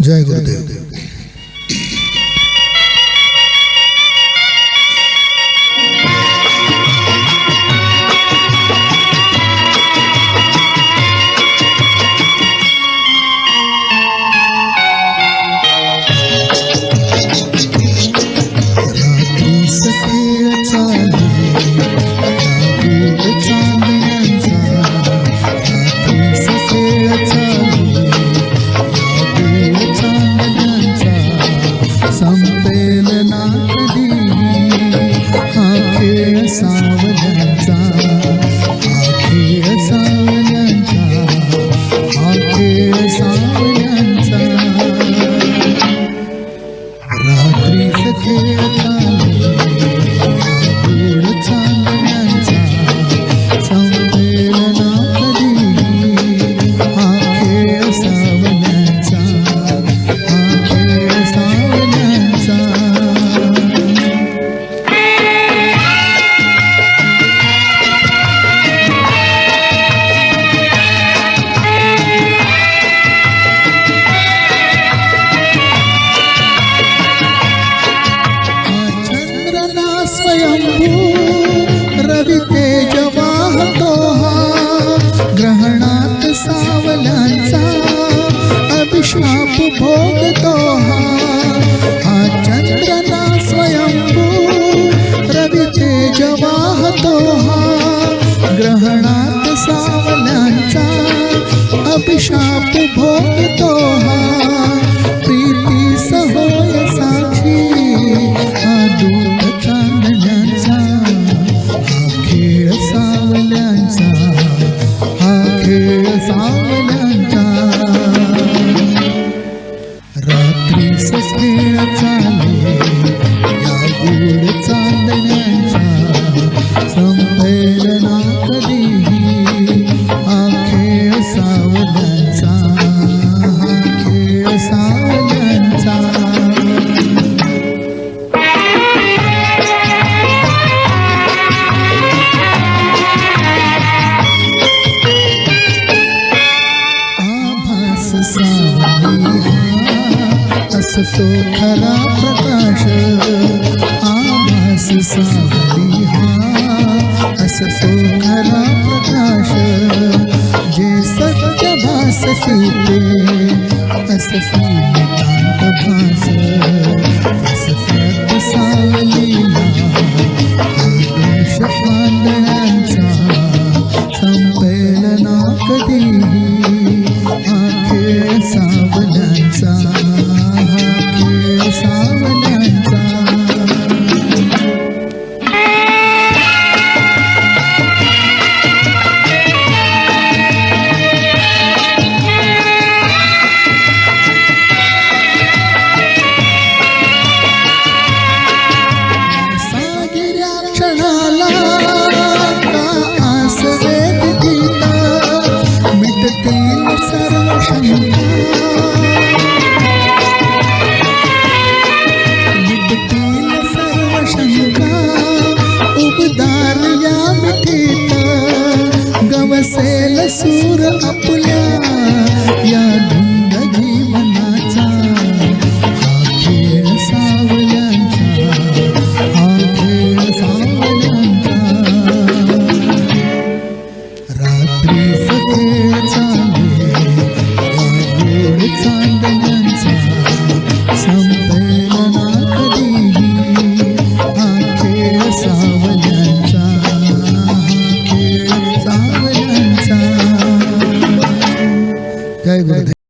जय गुरुदेव। रवि तेज वाहतो हा ग्रहणात सावल्यांचा अभिशाप भोगतो हा चंद्रना स्वयंभू रवि तेज वाहतो हा ग्रहणात सावल्यांचा अभिशाप भोगतो हा प्रीती सहोय साक्षी हा दूत चांदण्यांचा सावल्यांचा रात्री खेळ चाले या गोड चांदण्यांचा संपेल ना कधीही हा खेळ सावल्यांचा हा खेळ सावल्यांचा असतो खरा प्रकाश आभास सावली हा असतो खरा प्रकाश जे सत्य भासते ते असती नितांत भास असत्यात सावलीला आदर्श पांढऱ्यांचा संपेल ना कधीही हा खेळ सावल्यांचा गवसेल सूर आपल्या या धुंद जीवनाचा हा खेळ सावल्यांचा हा खेळ सावल्यांचा रात्रीच खेळ चाले या गोड चांदण्यांचा संपेल ना कधीही हा खेळ सावल्यांचा जय गुरुदेव।